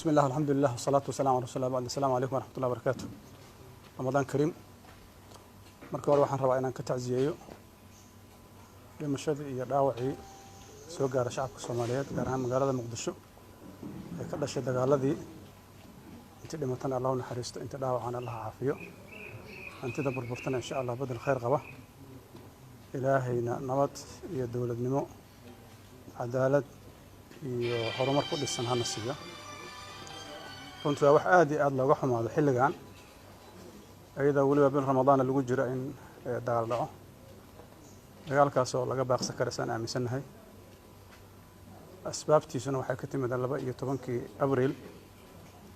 بسم الله الحمد لله والصلاة والسلام على رسول الله. السلام عليكم ورحمة الله وبركاته. رمضان كريم. marka hore waxaan rabaa inaan ka tacsiyeeyo dhimashadii iyo dhaawacii soo gaaray shacabka Soomaaliyeed gaar ahaan magaalada Muqdisho ee ka dhashay dagaaladii intii dhimatana Allah u naxariisto intii dhaawacana Allah caafiyo antida burburtana insha Allah badal khayr qaba ilaahayna nabad iyo dawladnimo cadaalad iyo horumar ku dhisan hana siiyo runtii wax aad iyo aad looga xumaado xilligan ayada waliba bil Ramadaan lagu jiro in dagaal dhaco dagaalkaas oo laga baaqsan karo san aaminsanahay asbaabtiisuna waxay ka timid 12 Abriil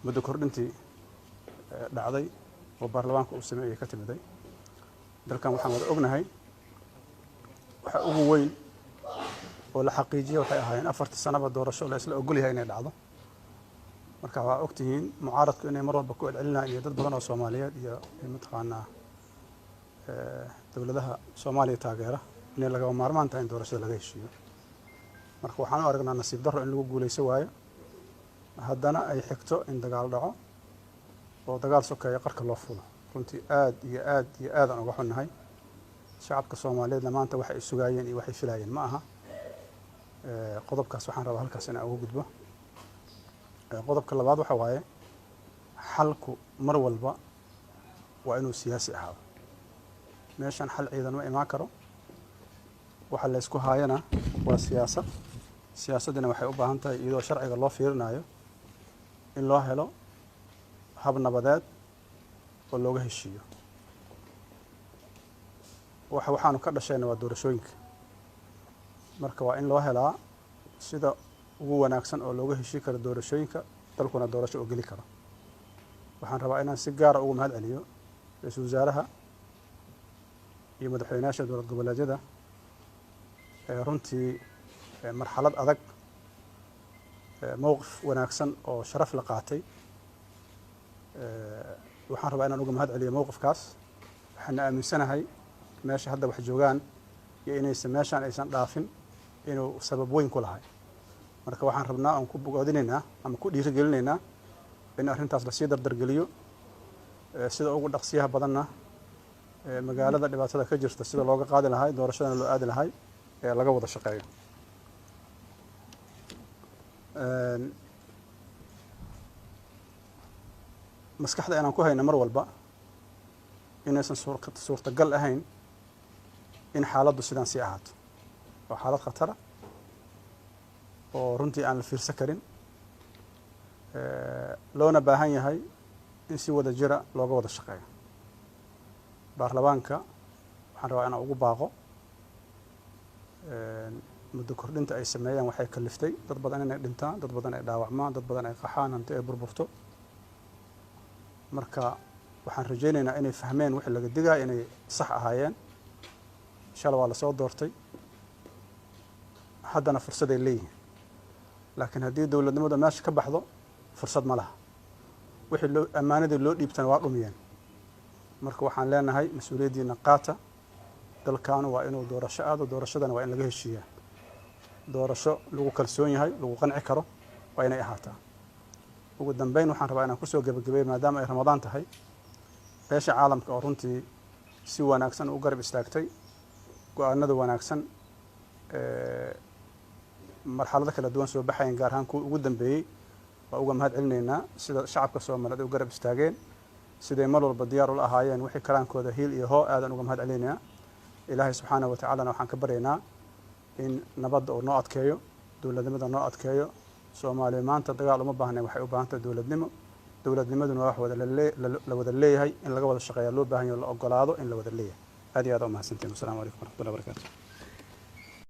muddo kordhintii dhacday oo baarlamaanka uu sameeyay ka timiday dalkan waxaan wada ognahay waxa ugu weyn oo la xaqiijiyay waxay ahaayeen 4 sanaba doorasho la isla ogol yahay inay dhacdo marka waa ogtihiin mucaaradku inay mar walba ku celcelinayaan dad badan oo Soomaaliyeed iyo mataqaanaa dawladaha Soomaaliya taageera in laga maarmaan tahay in doorashada laga heshiiyo marka waxaan u aragnaa nasiib darro in lagu guuleyso waayo haddana ay xigto in dagaal dhaco oo dagaal sokeeyo qarka loo fulo runtii aad iyo aad aan uga xunnahay shacabka Soomaaliyeed maanta waxa ay sugayeen iyo waxay filayeen ma aha qodobkaas waxaan rabaa halkaas inaan ugu gudbo qodobka labaad waxa waaye xalku mar walba waa inuu siyaasi ahaado meeshan xal ciidan ma imaan karo waxa la isku haayana waa siyaasadina waxay u baahan tahay iyadoo sharciga loo fiirinayo in loo helo hab nabadeed oo looga heshiiyo waxaanu ka dhashayna waa doorashooyinka marka waa in loo helaa sida ugu wanaagsan oo looga heshii karo doorashooyinka dalkuna doorasho oo gali karo waxaan rabaa inaan si gaar ah ugu mahad celiyo ra'iisul wasaaraha iyo madaxweynaha dowlad goboleedyada runtii marxalad adag mowqif wanaagsan oo sharaf la qaatay waxaan rabaa inaan uga mahad celiyo mowqifkaas waxaan aaminsanahay meesha hadda wax joogaan iyo inaysan meeshan aysan dhaafin inuu sabab weyn ku lahay marka waxaan rabnaa aan ku bogaadinaynaa ama ku dhiirigelinaynaa in arrintaas la sii dardargeliyo sida ugu dhaqsiyaha badanna magaalada dhibaatada ka jirta sida looga qaadi lahay doorashadana loo aadi lahay ee laga wada shaqeeyo maskaxda inaan ku hayno mar walba inaysan suurtagal ahayn in xaaladdu sidaan sii ahaato waa xaalad khatara oo runtii aan la fiirsan karin loona baahan yahay in si wada jira looga wada shaqeeyo baarlamaanka waxaan rabaa inaan ugu baaqo muddo kordhinta ay sameeyaan waxay kaliftay dad badan inay dhintaan dad badan ay dhaawacmaan dad badan ay qaxaan hanti ay burburto marka waxaan rajaynaynaa inay fahmeen wixii laga digaya inay sax ahaayeen insha Allah waa la soo doortay haddana fursad ay leeyihiin laakiin haddii dawladnimada meesha ka baxdo fursad ma laha wixii ammaanadii loo dhiibtana waa dhumiyeen marka waxaan leenahay mas'uuliyadiina qaata dalkan waa inuu doorasho aado doorashadana waa in laga heshiiyaa doorasho lagu kalsoon yahay lagu qanci karo waa inay ahaataa ugu dambeyn waxaan rabaa inaan kusoo gabagabeeyo maadaama ay Ramadaan tahay beesha caalamka oo runtii si wanaagsan u garab istaagtay go'aanada wanaagsan marxalada kala duwan soo baxayn gaar ahaan kuwa ugu dambeeyay waa uga mahad celinaynaa sida shacabka Soomaaliyeed u garab istaageen siday mar walba diyaar u ahaayeen wixii karaankooda hiil iyo hoo aadan uga mahad celinaynaa ilaahay subxaanahu wa ta'ala waxaan ka baryaynaa in nabadda uu noo adkeeyo dawladnimada noo adkeeyo Soomaaliya maanta dagaal uma baahnay waxay u baahan tahay dawladnimaduna wax la wada leeyahay in laga wada shaqeeyo loo baahan yahay la ogolaado in la wada leeyahay aad iyo aad u mahadsantiin. Assalaamu calaykum warahmatullahi wabarakaatuh.